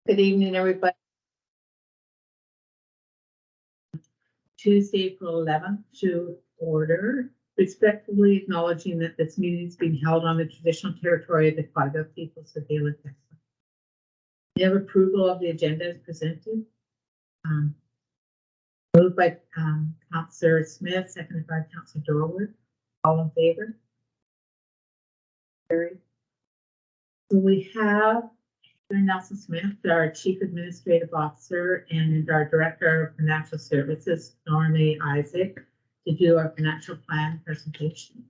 Good evening, everybody. Tuesday, April 11th, to order. Respectfully acknowledging that this meeting is being held on the traditional territory of the Quadville peoples of Baylor, Texas. We have approval of the agenda as presented. Moved by Councillor Smith, seconded by Councillor Dorwood. All in favor? Carried. So we have Nelson Smith, our Chief Administrative Officer, and our Director of Financial Services, Norma Isaac, to do our financial plan presentation.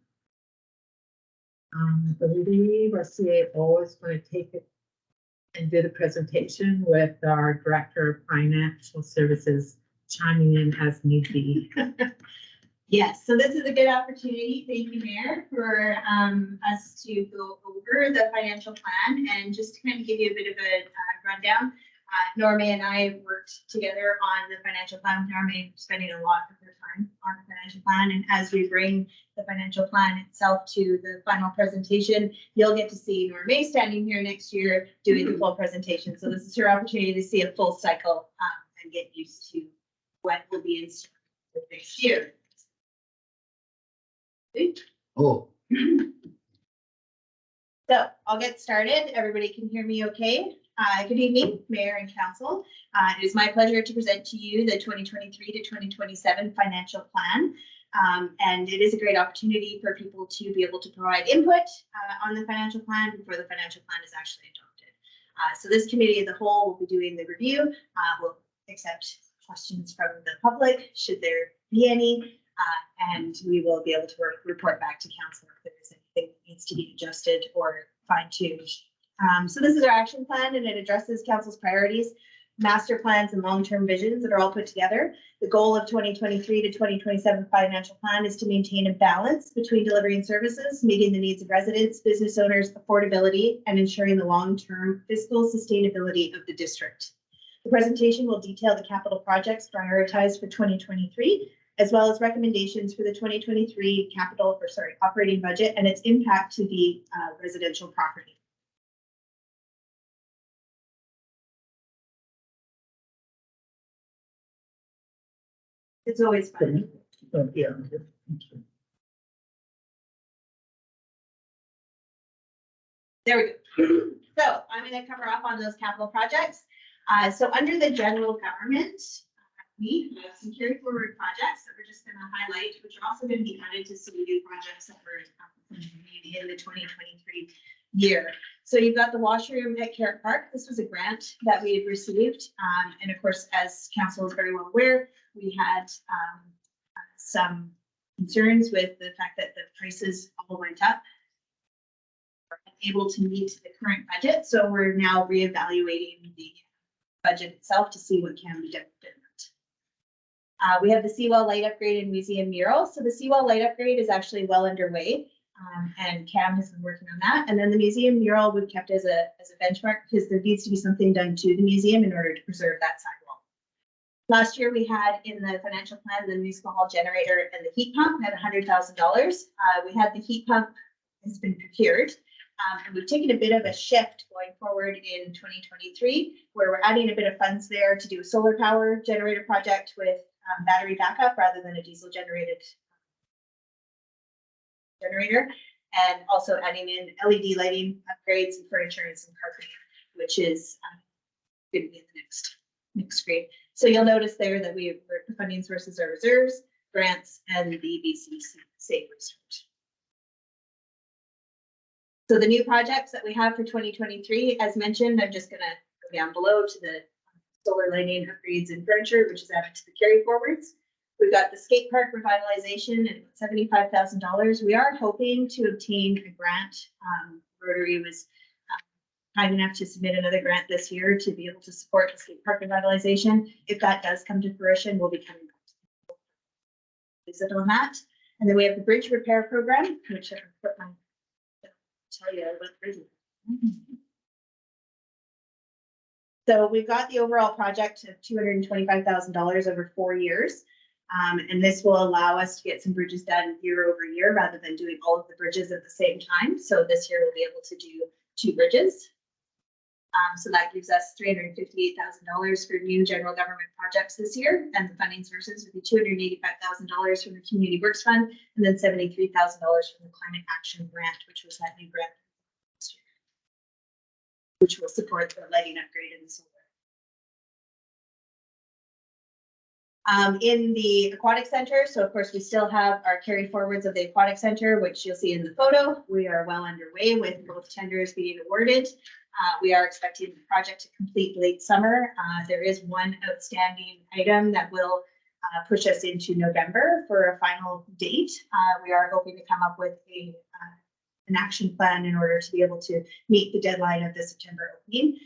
I believe our CAO is going to take it and do the presentation with our Director of Financial Services chiming in as need be. Yes, so this is a good opportunity. Thank you, Mayor, for us to go over the financial plan and just to kind of give you a bit of a rundown. Norma and I have worked together on the financial plan. Norma spending a lot of her time on the financial plan, and as we bring the financial plan itself to the final presentation, you'll get to see Norma standing here next year doing the full presentation. So this is her opportunity to see a full cycle and get used to what will be in store next year. Oh. So I'll get started. Everybody can hear me okay? Good evening, Mayor and Council. It is my pleasure to present to you the 2023 to 2027 financial plan. And it is a great opportunity for people to be able to provide input on the financial plan before the financial plan is actually adopted. So this committee as a whole will be doing the review. We'll accept questions from the public, should there be any. And we will be able to report back to council if there's anything that needs to be adjusted or fine-tuned. So this is our action plan, and it addresses council's priorities, master plans, and long-term visions that are all put together. The goal of 2023 to 2027 financial plan is to maintain a balance between delivering services, meeting the needs of residents, business owners, affordability, and ensuring the long-term fiscal sustainability of the district. The presentation will detail the capital projects prioritized for 2023, as well as recommendations for the 2023 operating budget and its impact to the residential property. It's always fun. Yeah. There we go. So I'm going to cover off on those capital projects. So under the general government, we have some carry forward projects that we're just going to highlight, which are also going to be added to some new projects that were in the 2023 year. So you've got the washroom at Carrot Park. This was a grant that we had received. And of course, as council is very well aware, we had some concerns with the fact that the prices all went up. We're unable to meet the current budget. So we're now reevaluating the budget itself to see what can be done. We have the seawall light upgrade and museum mural. So the seawall light upgrade is actually well underway, and Cam has been working on that. And then the museum mural we've kept as a benchmark because there needs to be something done to the museum in order to preserve that sidewall. Last year we had in the financial plan the municipal hall generator and the heat pump at $100,000. We had the heat pump has been procured. And we've taken a bit of a shift going forward in 2023, where we're adding a bit of funds there to do a solar power generator project with battery backup rather than a diesel generated generator, and also adding in LED lighting upgrades and furniture and some carpeting, which is going to be in the next screen. So you'll notice there that the funding sources are reserves, grants, and the BC Safe Restart. So the new projects that we have for 2023, as mentioned, I'm just going to go down below to the solar lighting upgrades and furniture, which is added to the carry forwards. We've got the skate park revitalization at $75,000. We are hoping to obtain a grant. Rotary was kind enough to submit another grant this year to be able to support the skate park revitalization. If that does come to fruition, we'll be coming back to visit on that. And then we have the bridge repair program, which I put my tell you about the bridge. So we've got the overall project of $225,000 over 4 years. And this will allow us to get some bridges done year over year rather than doing all of the bridges at the same time. So this year we'll be able to do 2 bridges. So that gives us $358,000 for new general government projects this year, and the funding sources would be $285,000 from the Community Works Fund, and then $73,000 from the Climate Action Grant, which was that new grant last year, which will support the lighting upgrade in the solar. In the aquatic center, so of course we still have our carry forwards of the aquatic center, which you'll see in the photo. We are well underway with both tenders being awarded. We are expecting the project to complete late summer. There is one outstanding item that will push us into November for a final date. We are hoping to come up with an action plan in order to be able to meet the deadline of the September opening.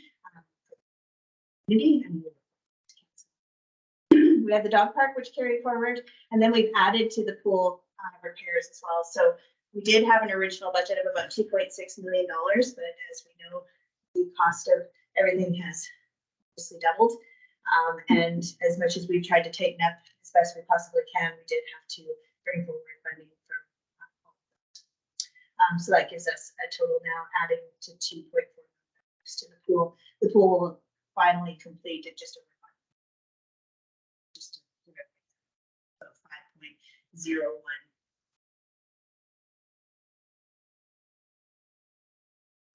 We have the dog park, which carried forward, and then we've added to the pool repairs as well. So we did have an original budget of about $2.6 million, but as we know, the cost of everything has obviously doubled. And as much as we've tried to tighten up as best we possibly can, we did have to bring forward funding from so that gives us a total now adding to 2.4 million to the pool. The pool will finally complete at just over 5.01.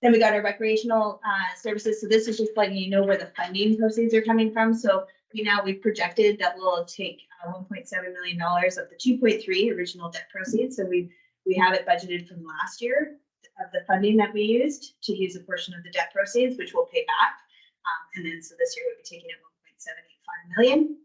Then we got our recreational services. So this is just letting you know where the funding proceeds are coming from. So we've projected that we'll take $1.7 million of the 2.3 original debt proceeds. So we have it budgeted from last year of the funding that we used to use a portion of the debt proceeds, which we'll pay back. And then so this year we'll be taking it 1.785 million.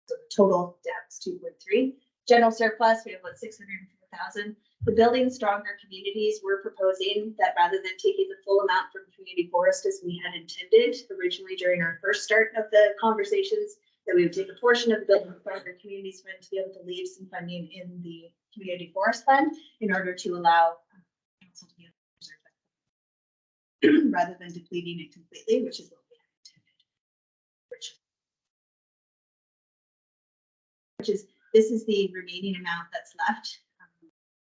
So the total debt was 2.3. General surplus, we have about 604,000. The Building Stronger Communities, we're proposing that rather than taking the full amount from community forest as we had intended originally during our first start of the conversations, that we would take a portion of the Building Stronger Communities Fund to be able to leave some funding in the community forest fund in order to allow council to be able to preserve that rather than depleting it completely, which is what we had intended. Which is, this is the remaining amount that's left.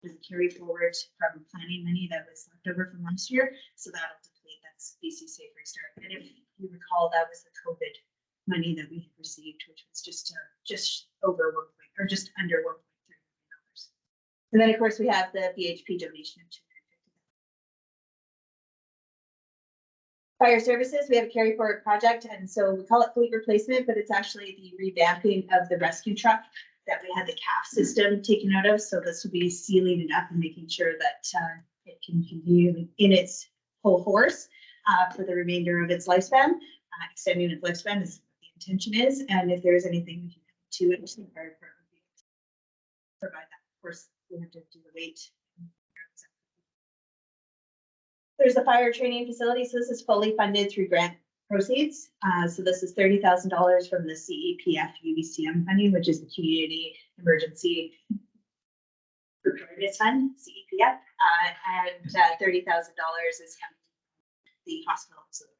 There's a carry forward from planning money that was left over from last year. So that'll deplete. That's BC Safe Restart. And if you recall, that was the COVID money that we had received, which was just over just under $1.3 million. And then of course we have the BHP donation of $250,000. Fire services, we have a carry forward project, and so we call it fleet replacement, but it's actually the revamping of the rescue truck that we had the CAF system taken out of. So this will be sealing it up and making sure that it can continue in its full force for the remainder of its lifespan. Extending its lifespan is what the intention is, and if there is anything we can add to it, the fire department will be able to provide that. Of course, we have to do the weight. There's the fire training facility. So this is fully funded through grant proceeds. So this is $30,000 from the CEPF UBCM funding, which is the Community Emergency Preparedness Fund, CEPF, and $30,000 is coming from the hospital facility.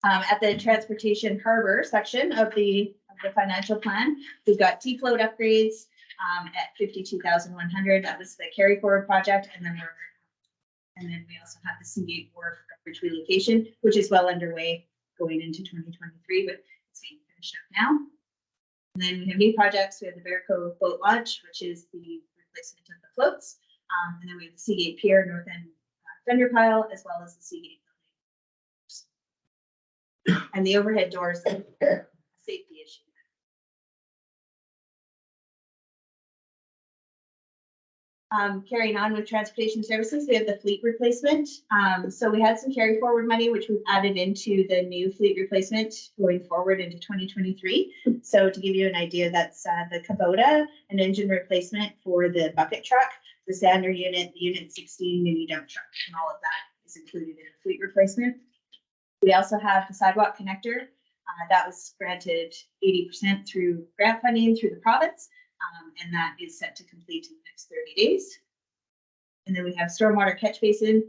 At the transportation harbor section of the financial plan, we've got T-float upgrades at $52,100. That was the carry forward project, and then we also have the Seagate Wharf coverage relocation, which is well underway going into 2023, but it's being finished up now. And then we have new projects. We have the Bear Cove boat launch, which is the replacement of the floats, and then we have the Seagate Pier North End fender pile, as well as the Seagate building. And the overhead doors, a safety issue. Carrying on with transportation services, we have the fleet replacement. So we had some carry forward money, which we've added into the new fleet replacement going forward into 2023. So to give you an idea, that's the Kubota, an engine replacement for the bucket truck, the Sander unit, the Unit 16 mini dump truck, and all of that is included in a fleet replacement. We also have the sidewalk connector. That was granted 80% through grant funding through the province. And that is set to complete in the next 30 days. And then we have stormwater catch basin,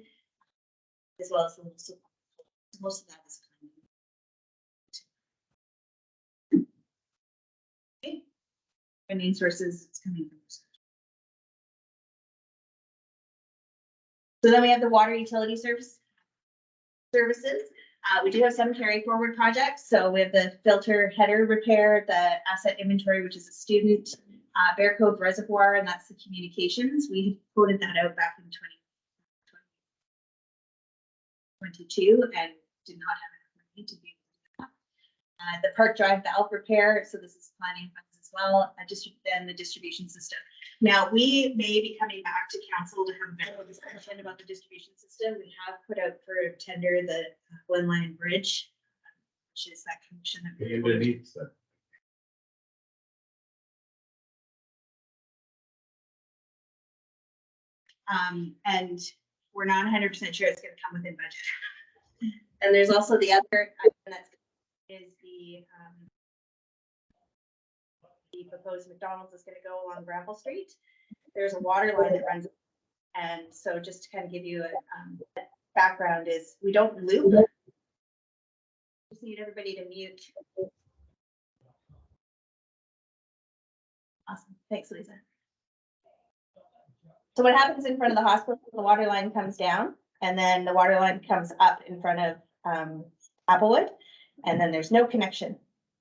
as well as the most of that is coming. Okay. Funding sources, it's coming from So then we have the water utility services. We do have some carry forward projects. So we have the filter header repair, the asset inventory, which is a student, Bear Cove Reservoir, and that's the communications. We quoted that out back in 2022 and did not have enough money to be able to do that. The Park Drive valve repair, so this is planning funds as well, then the distribution system. Now, we may be coming back to council to have a better discussion about the distribution system. We have put out for tender the Glen Line Bridge, which is that connection that we Underneath that. and we're not 100% sure it's going to come within budget. And there's also the other item that is the proposed McDonald's is going to go along Granville Street. There's a water line that runs, and so just to kind of give you a background is we don't loop. Just need everybody to mute. Awesome, thanks, Lisa. So what happens in front of the hospital, the water line comes down and then the water line comes up in front of Applewood, and then there's no connection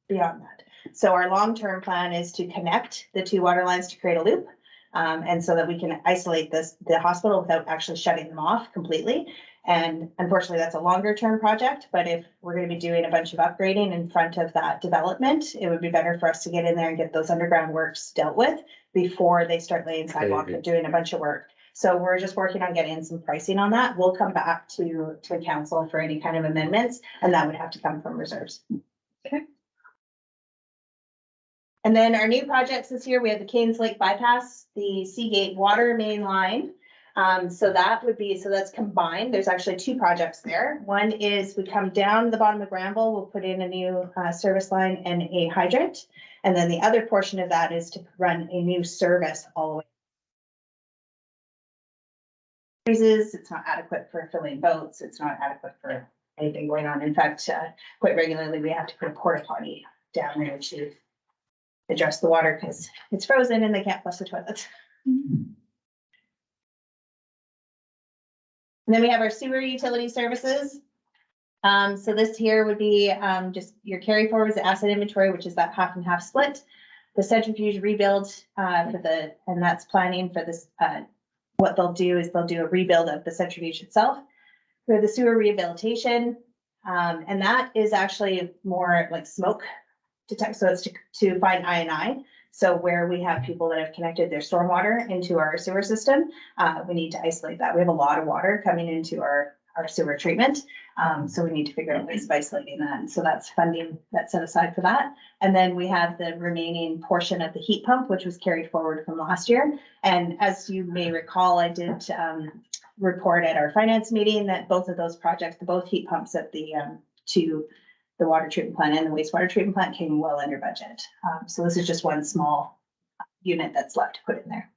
beyond that. So our long-term plan is to connect the two water lines to create a loop. And so that we can isolate the hospital without actually shutting them off completely. And unfortunately, that's a longer term project, but if we're going to be doing a bunch of upgrading in front of that development, it would be better for us to get in there and get those underground works dealt with before they start laying sidewalk and doing a bunch of work. So we're just working on getting some pricing on that. We'll come back to council for any kind of amendments, and that would have to come from reserves. Okay. And then our new projects this year, we have the Canes Lake bypass, the Seagate water main line. So that's combined. There's actually two projects there. One is we come down the bottom of Granville, we'll put in a new service line and a hydrant. And then the other portion of that is to run a new service all the way. It's not adequate for filling boats. It's not adequate for anything going on. In fact, quite regularly, we have to put a porta potty down there to address the water because it's frozen and they can't flush the toilets. And then we have our sewer utility services. So this here would be just your carry forwards, the asset inventory, which is that half and half split. The centrifuge rebuild and that's planning for this. What they'll do is they'll do a rebuild of the centrifuge itself for the sewer rehabilitation. And that is actually more like smoke detect. So it's to find I&I. So where we have people that have connected their stormwater into our sewer system, we need to isolate that. We have a lot of water coming into our sewer treatment. So we need to figure out ways of isolating that. So that's funding that's set aside for that. And then we have the remaining portion of the heat pump, which was carried forward from last year. And as you may recall, I did report at our finance meeting that both of those projects, both heat pumps at the the water treatment plant and the wastewater treatment plant came well under budget. So this is just one small unit that's left to put in there.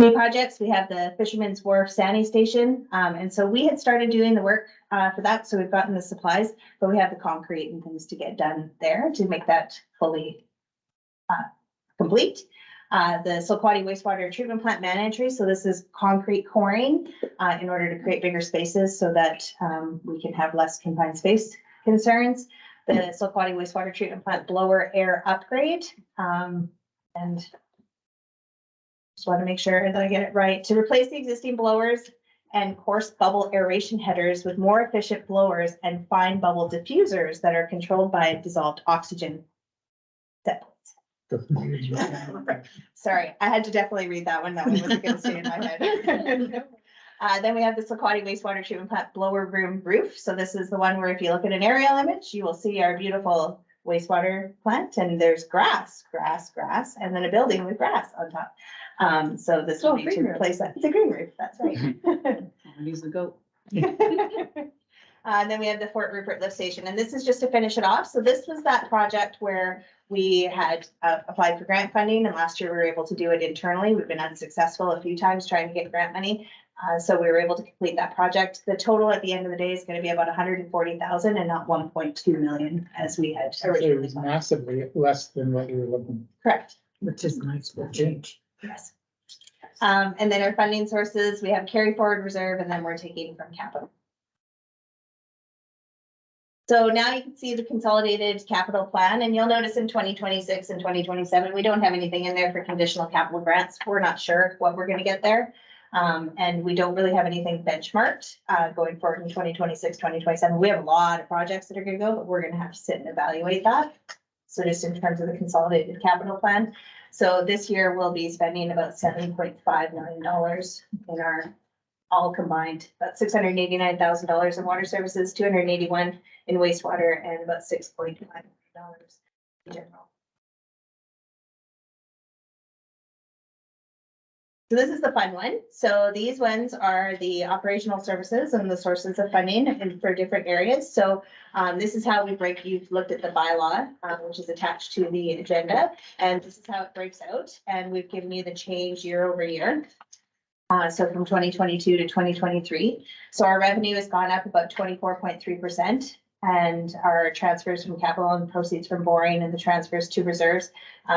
New projects, we have the Fisherman's Wharf Sani Station. And so we had started doing the work for that. So we've gotten the supplies, but we have the concrete and things to get done there to make that fully complete. The Silkwati Wastewater Treatment Plant man entry. So this is concrete coring in order to create bigger spaces so that we can have less confined space concerns. The Silkwati Wastewater Treatment Plant blower air upgrade. And just want to make sure that I get it right. To replace the existing blowers and coarse bubble aeration headers with more efficient blowers and fine bubble diffusers that are controlled by dissolved oxygen set plates. Sorry, I had to definitely read that one. That one wasn't going to stay in my head. Then we have the Silkwati Wastewater Treatment Plant blower room roof. So this is the one where if you look at an aerial image, you will see our beautiful wastewater plant and there's grass, and then a building with grass on top. So this will be to replace that. It's a green roof, that's right. Use the goat. And then we have the Fort Rupert lift station, and this is just to finish it off. So this was that project where we had applied for grant funding, and last year we were able to do it internally. We've been unsuccessful a few times trying to get grant money. So we were able to complete that project. The total at the end of the day is going to be about 140,000 and not 1.2 million as we had Actually, it originally was thought. massively less than what you were looking. Correct. Which is nice for change. Yes. And then our funding sources, we have carry forward reserve, and then we're taking from capital. So now you can see the consolidated capital plan, and you'll notice in 2026 and 2027, we don't have anything in there for conditional capital grants. We're not sure what we're gonna get there. And we don't really have anything benchmarked, going forward in 2026, 2027. We have a lot of projects that are gonna go, but we're gonna have to sit and evaluate that. So just in terms of the consolidated capital plan. So this year we'll be spending about $7.5 million in our all combined, about $689,000 in water services, 281 in wastewater, and about $6.5 million in general. So this is the fun one. So these ones are the operational services and the sources of funding and for different areas. So this is how we break, you've looked at the bylaw, which is attached to the agenda, and this is how it breaks out. And we've given you the change year over year. So from 2022 to 2023. So our revenue has gone up about 24.3%. And our transfers from capital and proceeds from borrowing and the transfers to reserves.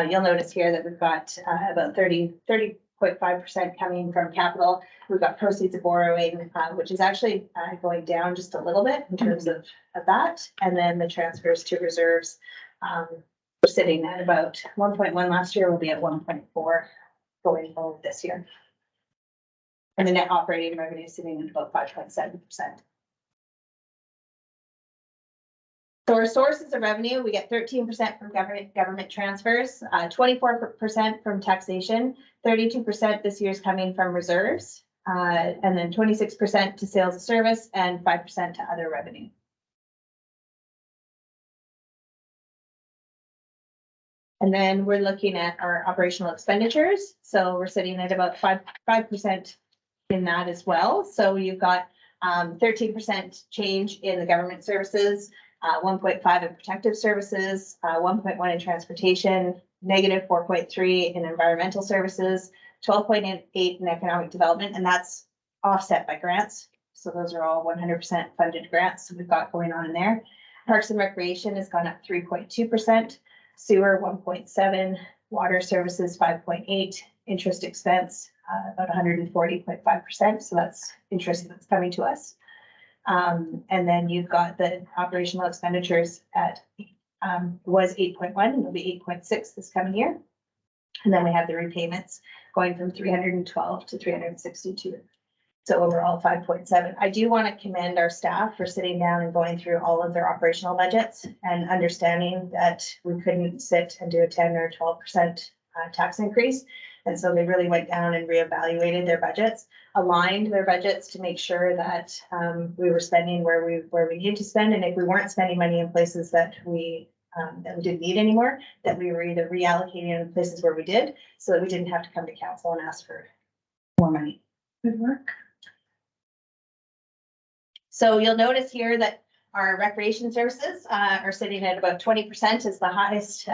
You'll notice here that we've got about 30.5% coming from capital. We've got proceeds of borrowing, which is actually going down just a little bit in terms of that. And then the transfers to reserves, we're sitting at about 1.1 last year. We'll be at 1.4 going forward this year. And the net operating revenue is sitting at about 5.7%. So our sources of revenue, we get 13% from government transfers, 24% from taxation, 32% this year is coming from reserves, and then 26% to sales of service and 5% to other revenue. And then we're looking at our operational expenditures. So we're sitting at about 5% in that as well. So you've got 13% change in the government services, 1.5 in protective services, 1.1 in transportation, negative 4.3 in environmental services, 12.8 in economic development, and that's offset by grants. So those are all 100% funded grants we've got going on in there. Parks and recreation has gone up 3.2%, sewer 1.7, water services 5.8, interest expense about 140.5%. So that's interest that's coming to us. And then you've got the operational expenditures at was 8.1 and it'll be 8.6 this coming year. And then we have the repayments going from 312 to 362. So overall 5.7. I do want to commend our staff for sitting down and going through all of their operational budgets and understanding that we couldn't sit and do a 10 or 12% tax increase. And so they really went down and reevaluated their budgets, aligned their budgets to make sure that we were spending where we needed to spend. And if we weren't spending money in places that we didn't need anymore, that we were either reallocating in places where we did, so that we didn't have to come to council and ask for more money. Good work. So you'll notice here that our recreation services are sitting at about 20% is the highest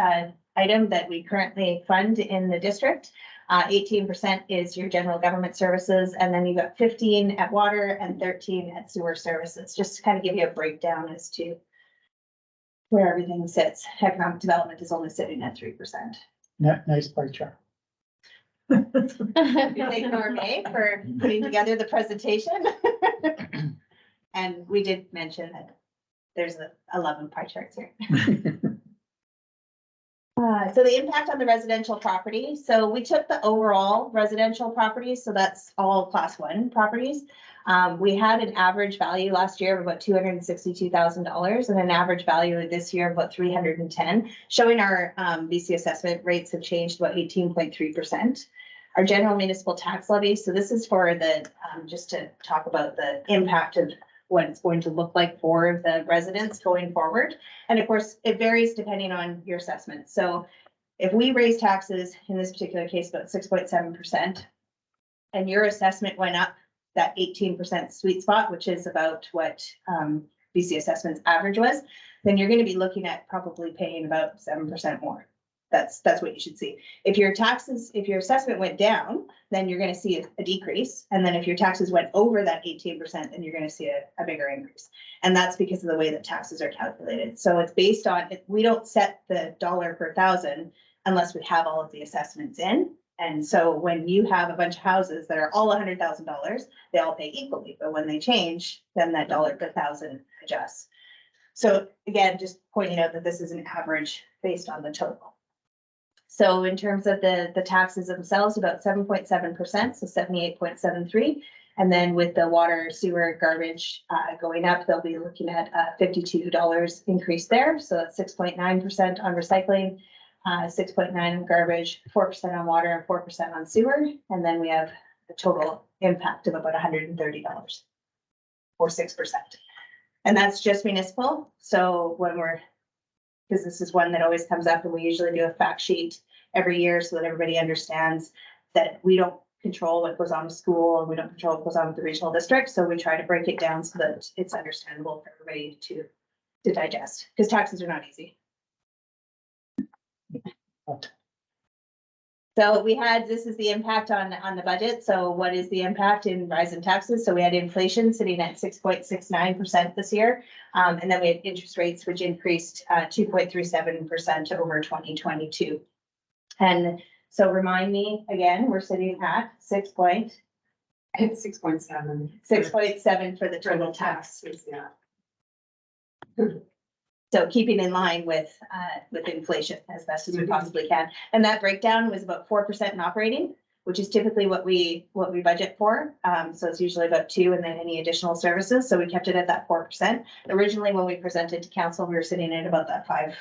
item that we currently fund in the district. 18% is your general government services, and then you've got 15 at water and 13 at sewer services, just to kind of give you a breakdown as to where everything sits. Economic development is only sitting at 3%. Nice pie chart. Thank Normay for putting together the presentation. And we did mention that there's 11 pie charts here. So the impact on the residential property. So we took the overall residential properties. So that's all class 1 properties. We had an average value last year of about $262,000 and an average value this year of about 310, showing our BC assessment rates have changed about 18.3%. Our general municipal tax levy. So this is for the, just to talk about the impact of what it's going to look like for the residents going forward. And of course, it varies depending on your assessment. So if we raise taxes, in this particular case, about 6.7%, and your assessment went up that 18% sweet spot, which is about what BC assessment's average was, then you're going to be looking at probably paying about 7% more. That's what you should see. If your assessment went down, then you're going to see a decrease. And then if your taxes went over that 18%, then you're going to see a bigger increase. And that's because of the way that taxes are calculated. So it's based on, we don't set the dollar per thousand unless we have all of the assessments in. And so when you have a bunch of houses that are all $100,000, they all pay equally, but when they change, then that dollar per thousand adjusts. So again, just pointing out that this is an average based on the total. So in terms of the taxes themselves, about 7.7%, so 78.73. And then with the water, sewer, garbage going up, they'll be looking at $52 increase there. So that's 6.9% on recycling, 6.9% on garbage, 4% on water, and 4% on sewer. And then we have a total impact of about $130 or 6%. And that's just municipal. So when because this is one that always comes up, and we usually do a fact sheet every year so that everybody understands that we don't control what goes on with school, and we don't control what goes on with the regional district. So we try to break it down so that it's understandable for everybody to digest, because taxes are not easy. So this is the impact on the budget. So what is the impact in rise in taxes? So we had inflation sitting at 6.69% this year. And then we had interest rates, which increased 2.37% over 2022. And so remind me again, we're sitting at 6.7 for the total tax. Yeah. So keeping in line with inflation as best as we possibly can. And that breakdown was about 4% in operating, which is typically what we budget for. So it's usually about 2% and then any additional services. So we kept it at that 4%. Originally, when we presented to council, we were sitting at about that 5%.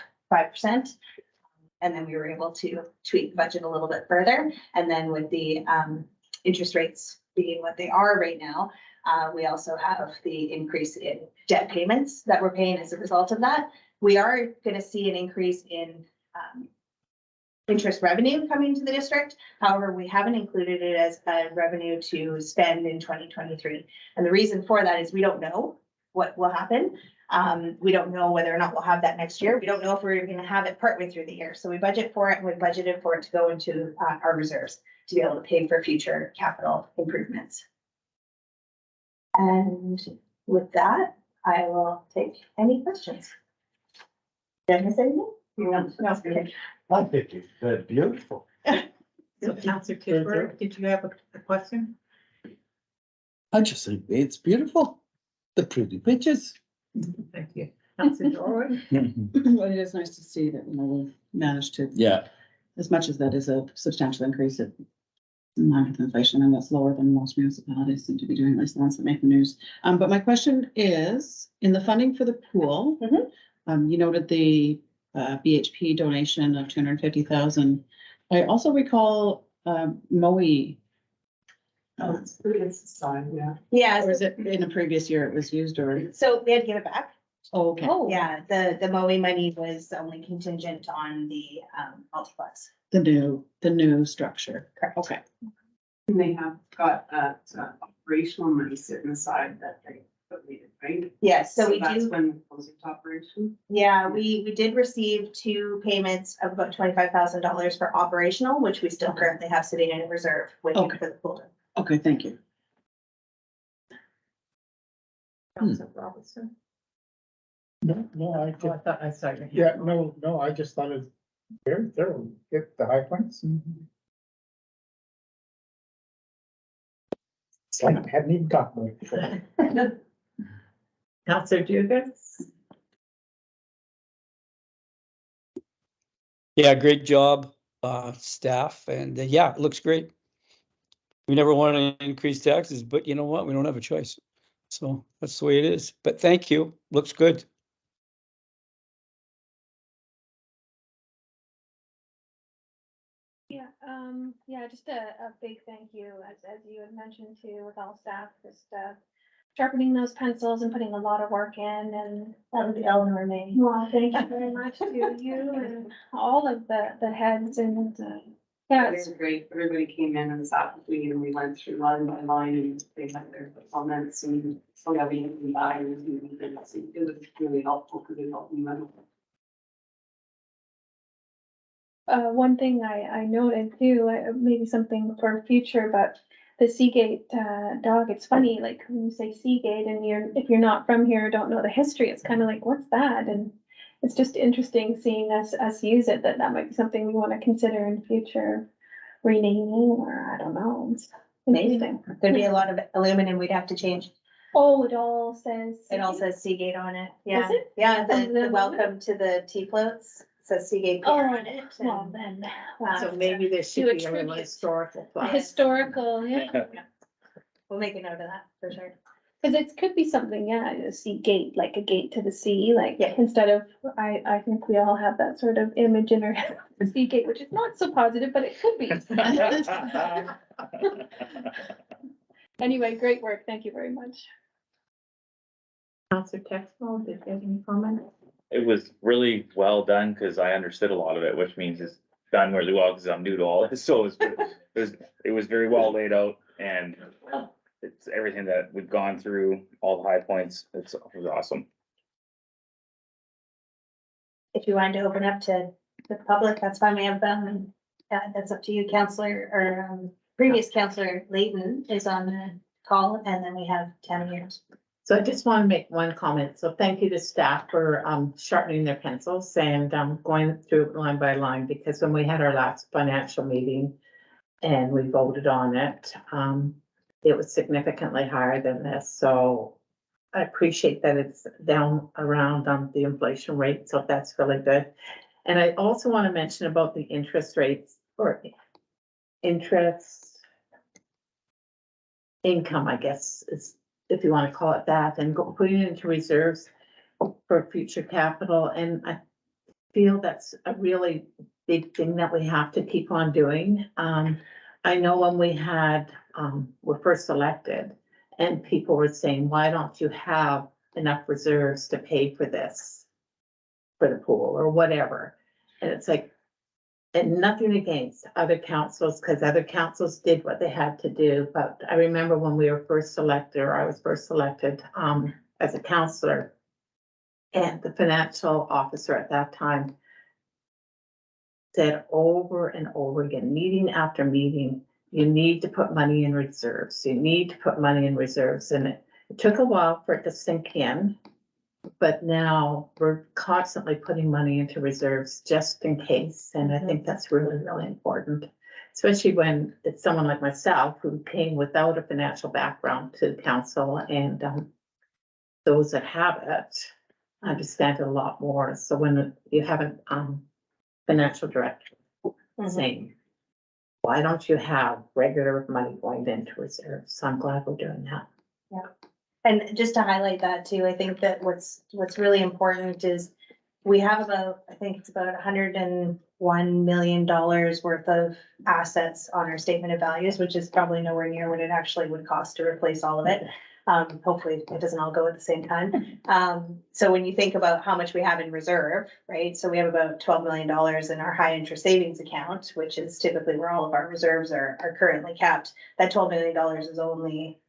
And then we were able to tweak the budget a little bit further. And then with the interest rates being what they are right now, we also have the increase in debt payments that we're paying as a result of that. We are going to see an increase in interest revenue coming to the district. However, we haven't included it as a revenue to spend in 2023. And the reason for that is we don't know what will happen. We don't know whether or not we'll have that next year. We don't know if we're going to have it partway through the year. So we budget for it, and we budgeted for it to go into our reserves to be able to pay for future capital improvements. And with that, I will take any questions. Did I miss anything? No, okay. I think it's beautiful. So Councillor Kitchener, did you have a question? I just think it's beautiful. The pretty pictures. Thank you. Councillor Dorwin? Well, it is nice to see that, we've managed to, Yeah, as much as that is a substantial increase in line with inflation, and that's lower than most municipalities seem to be doing, at least the ones that make the news. But my question is, in the funding for the pool, you noted the BHP donation of 250,000. I also recall MOE. It's the sign, yeah. Yeah, Or is it in a previous year it was used, or? so we had to give it back. Oh, okay. Yeah, the MOE money was only contingent on the multiplex. The new structure. Correct. Okay. And they have got that operational money sitting aside that they needed, right? Yes, so we That's do, when it goes into operation. yeah, we did receive 2 payments of about $25,000 for operational, which we still currently have sitting in a reserve waiting Okay. for the pool. Okay, thank you. Councillor Robinson? No, I Oh, I just, thought I saw your hand. yeah, no, I just thought it was very thorough. Get the high points. It's like I hadn't even talked about it before. Councillor Dugas? Yeah, great job, staff, and yeah, it looks great. We never want to increase taxes, but you know what? We don't have a choice. So that's the way it is. But thank you. Looks good. Yeah, just a big thank you, as you had mentioned too, with all staff, just sharpening those pencils and putting a lot of work in, and That would be Eleanor May. well, thank you very much to you and all of the heads, and yeah, It's great. Everybody came in and sat with me and we went through line by line and they had their comments and so yeah, we had buyers and it was really helpful because it helped me out. one thing I noted too, maybe something for future, but the Seagate dog, it's funny, like when you say Seagate and if you're not from here or don't know the history, it's kind of like, what's that? And it's just interesting seeing us use it, that might be something we want to consider in the future. renaming, or I don't know. It's Maybe. interesting. There'd be a lot of aluminum we'd have to change. Oh, it all says. It all says Seagate on it. Yeah. Does it? Yeah, Oh, the the- welcome to the tea floats says Seagate Pier Oh, on it. well, and- then. So maybe there should Do a be a little tribute. historical plaque. Historical, yeah. We'll make a note of that for sure. Cause it could be something, yeah, a sea gate, like a gate to the sea, like Yeah. instead of, I think we all have that sort of image in our head. Sea gate, which is not so positive, but it could be. Anyway, great work. Thank you very much. Counselor Texel, did you have any comments? It was really well done, cause I understood a lot of it, which means it's done really well, cause I'm new to all this, so it was very well laid out, and it's everything that we've gone through, all the high points, it was awesome. If you wanted to open up to the public, that's fine. We have, that's up to you, Counselor, or, previous Counselor Layton is on the call, and then we have 10 years. So I just want to make one comment. So thank you to staff for sharpening their pencils and going through it line by line, because when we had our last financial meeting and we voted on it, it was significantly higher than this. So I appreciate that it's down around the inflation rate, so that's really good. And I also want to mention about the interest rates or interest income, I guess, is, if you want to call it that, and putting it into reserves for future capital. And I feel that's a really big thing that we have to keep on doing. I know when we were first elected and people were saying, why don't you have enough reserves to pay for this, for the pool or whatever? And it's like, and nothing against other councils, because other councils did what they had to do. But I remember when we were first elected, or I was first elected, as a councillor, and the financial officer at that time said over and over again, meeting after meeting, you need to put money in reserves. You need to put money in reserves. And it took a while for it to sink in. But now we're constantly putting money into reserves just in case. And I think that's really, really important. Especially when it's someone like myself who came without a financial background to the council, and those that have it understand it a lot more. So when you have a financial director saying, why don't you have regular money going into reserves? So I'm glad we're doing that. And just to highlight that too, I think that what's really important is we have about, I think it's about $101 million worth of assets on our statement of values, which is probably nowhere near what it actually would cost to replace all of it. Hopefully it doesn't all go at the same time. So when you think about how much we have in reserve, right? So we have about $12 million in our high interest savings account, which is typically where all of our reserves are currently kept. That $12 million is only,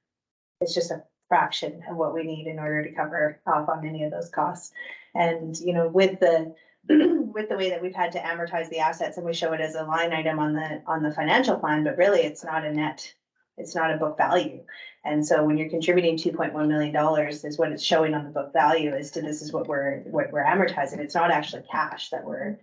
it's just a fraction of what we need in order to cover off on any of those costs. And, you know, with the way that we've had to amortize the assets, and we show it as a line item on the financial plan, but really it's not a net, it's not a book value. And so when you're contributing $2.1 million is what it's showing on the book value as to this is what we're amortizing. It's not actually cash that we're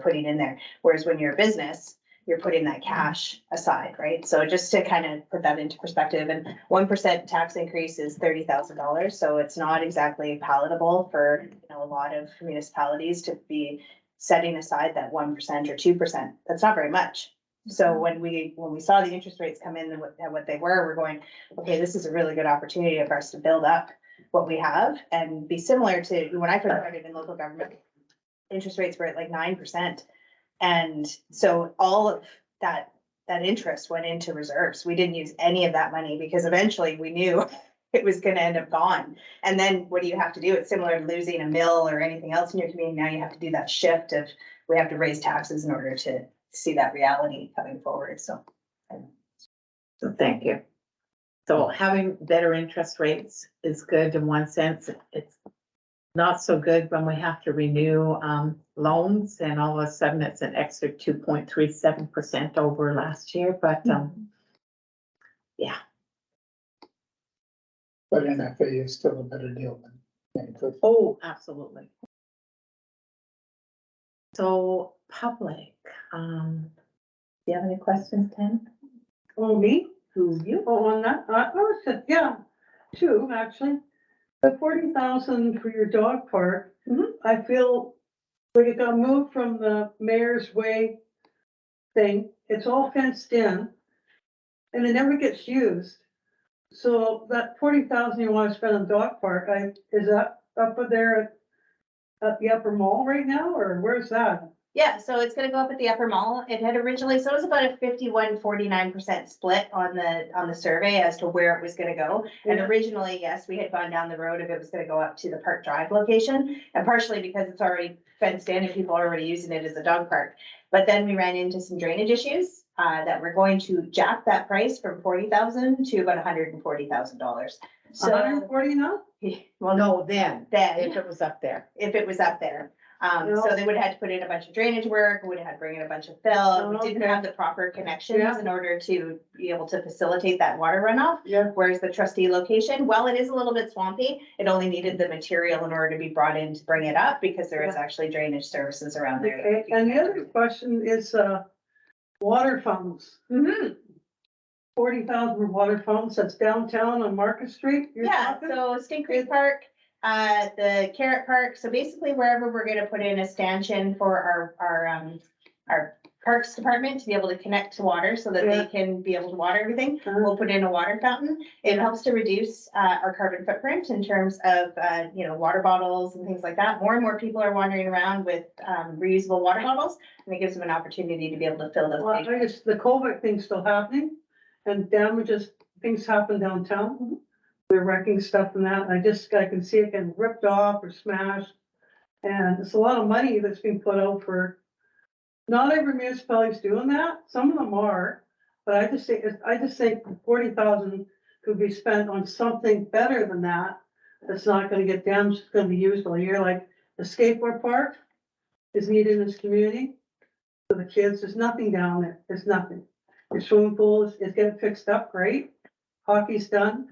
putting in there. Whereas when you're a business, you're putting that cash aside, right? So just to kind of put that into perspective, and 1% tax increase is $30,000. So it's not exactly palatable for, you know, a lot of municipalities to be setting aside that 1% or 2%. That's not very much. So when we saw the interest rates come in and what they were, we're going, okay, this is a really good opportunity for us to build up what we have and be similar to when I first started in local government. Interest rates were at like 9%. And so all of that interest went into reserves. We didn't use any of that money because eventually we knew it was going to end up gone. And then what do you have to do? It's similar to losing a mill or anything else in your community. Now you have to do that shift of we have to raise taxes in order to see that reality coming forward. So thank you. So having better interest rates is good in one sense. It's not so good when we have to renew loans, and all of a sudden it's an extra 2.37% over last year, but yeah. But NFA is still a better deal than. Oh, absolutely. So public, you have any questions, Tim? Oh, me? Who you? Oh, on that, yeah, two, actually. The 40,000 for your dog park, I feel like it got moved from the Mayor's Way thing. It's all fenced in and it never gets used. So that 40,000 you want to spend on dog park, is that up there at the upper mall right now, or where's that? Yeah, so it's gonna go up at the upper mall. It had originally, so it was about a 51-49% split on the survey as to where it was gonna go. And Yeah. originally, yes, we had gone down the road if it was gonna go up to the Park Drive location. And partially because it's already fenced in and people are already using it as a dog park. But then we ran into some drainage issues, that we're going to jack that price from 40,000 to about $140,000. So, 140 now? well, No, then, then if it was up there. if it was up there. Yeah. So they would have had to put in a bunch of drainage work, would have had to bring in a bunch of fill, we didn't Okay. have the proper connections Yeah. in order to be able to facilitate that water runoff. Yeah. Whereas the trustee location, while it is a little bit swampy, it only needed the material in order to be brought in to bring it up, because there is actually drainage services around there. Okay, and the other question is, water fountains. Mhm. 40,000 for water fountains, that's downtown on Market Street? you're Yeah, talking? so Sting Creek Park, the Carrot Park, so basically wherever we're gonna put in a stanchion for our Parks Department to be able to connect to water so that Yeah. they can be able to water everything, Uh-huh. we'll put in a water fountain. It helps to reduce, our carbon footprint in terms of, water bottles and things like that. More and more people are wandering around with, reusable water bottles, and it gives them an opportunity to be able to fill those. Well, big- the COVID thing's still happening, and damages, things happen downtown. They're wrecking stuff and that, and I can see it getting ripped off or smashed. And it's a lot of money that's being put out for, not every municipality's doing that, some of them are. But I just think 40,000 could be spent on something better than that. That's not gonna get damaged, it's gonna be used all year, like the skateboard park is needed in this community. For the kids, there's nothing down there, there's nothing. The swimming pool is getting fixed up, great, hockey's done.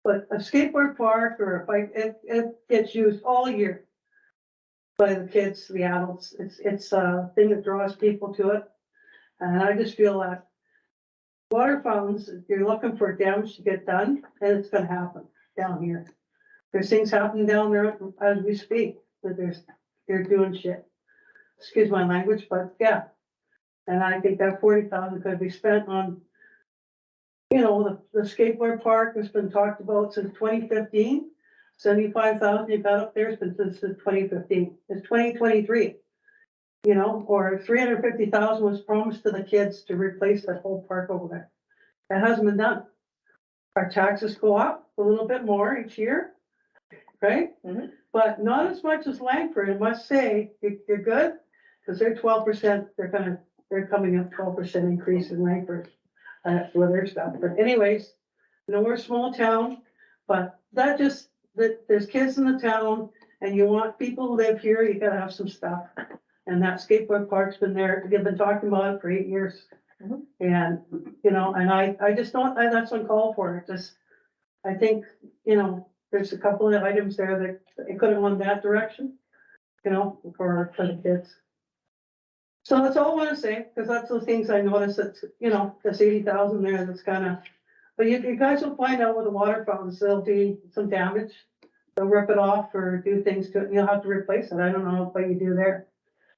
But a skateboard park or a bike, it gets used all year. By the kids, the adults, it's a thing that draws people to it. And I just feel that water fountains, if you're looking for damage to get done, and it's gonna happen down here. There's things happening down there as we speak, that they're doing shit. Excuse my language, but yeah. And I think that 40,000 could be spent on, the skateboard park has been talked about since 2015. 75,000 you got up there, it's been since 2015, it's 2023. Or 350,000 was promised to the kids to replace that whole park over there. That hasn't been done. Our taxes go up a little bit more each year, right? Mhm. But not as much as Langford, I must say, you're good, because they're 12%, they're coming up 12% increase in Langford. For their stuff, but anyways, we're a small town, but there's kids in the town, and you want people to live here, you gotta have some stuff. And that skateboard park's been there, they've been talking about it for 8 years. Mhm. And, and I just don't, that's uncalled for, I think, there's a couple of items there that it could have gone that direction, for the kids. So that's all I wanna say, because that's the things I noticed, that's, that's 80,000 there, that's kinda, but you guys will find out with the water fountains, they'll do some damage. They'll rip it off or do things to it, you'll have to replace it, I don't know what you do there.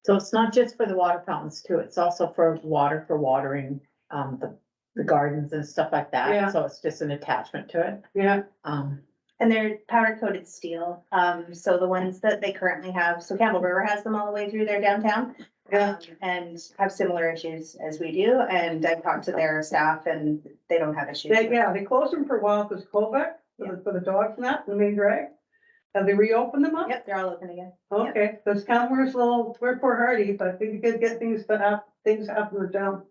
So it's not just for the water fountains too, it's also for watering, the gardens and stuff like Yeah. that, so it's just an attachment to it. Yeah, And they're powder coated steel, so the ones that they currently have, so Campbell River has them all the way through their downtown. yeah, And have similar issues as we do, and I've talked to their staff and they don't have issues. they closed them for a while, because COVID, for the dogs and that, the main drag. Have they reopened them up? Yep, they're all open again. Okay, because Campbell's we're poor hardy, but we could get things happen in town.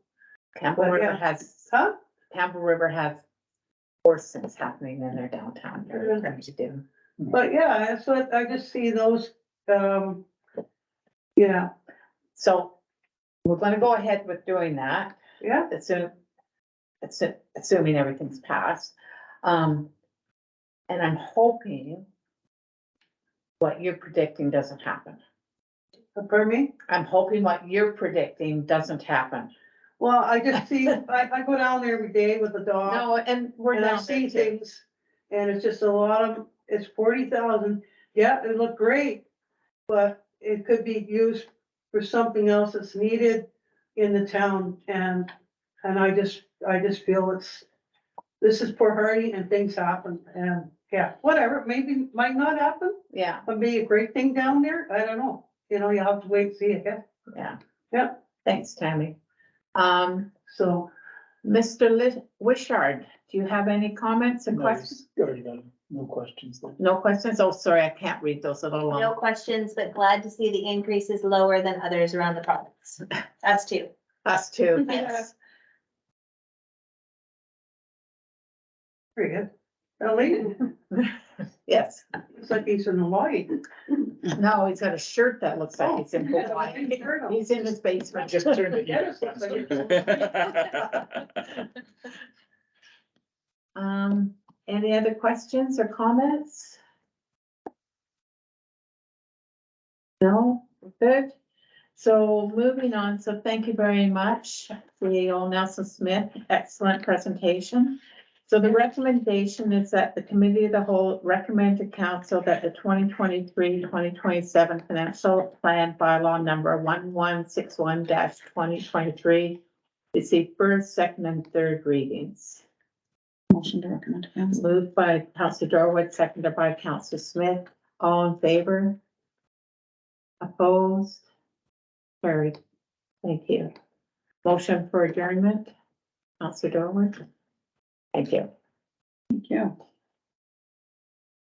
Campbell But, River yeah. has, Huh? Campbell River has worse things happening in their downtown, they're Yeah. trying to do. But yeah, that's what, I just see those, yeah, So we're gonna go ahead with doing that, yeah, assuming everything's passed. And I'm hoping what you're predicting doesn't happen. pardon me? I'm hoping what you're predicting doesn't happen. Well, I just see, I go down there every day with the dog. No, and we're And I down see there too. things, and it's just a lot of, it's 40,000, yeah, it looked great. But it could be used for something else that's needed in the town, and I just feel this is Port Hardy and things happen, and yeah, whatever, maybe might not happen, Yeah, but be a great thing down there, I don't know. You know, you have to wait and see, I guess, yeah. yeah, Thanks, Tammy. so. Mr. Wishard, do you have any comments or questions? Already got no questions then. No questions? Oh, sorry, I can't read those little No long. questions, but glad to see the increase is lower than others around the province. That's two. Us too. Yes. Very good. Ellie, Yes. looks like he's in Hawaii. No, he's got a shirt that looks like he's in Oh, Hawaii. yeah, I He's in his basement. Just turned it. Yes, looks like it's- Any other questions or comments? No, good. So moving on, so thank you very much, CEO Nelson Smith, excellent presentation. So the recommendation is that the committee of the whole recommend to council that the 2023-2027 financial plan bylaw number 1161-2023 receive first, second, and third readings. Motion to recommend to council. Moved by Councillor Dorwin, seconded by Councillor Smith. All in favor? Opposed? Carried. Thank you. Motion for adjournment. Councillor Dorwin. Thank you. Thank you.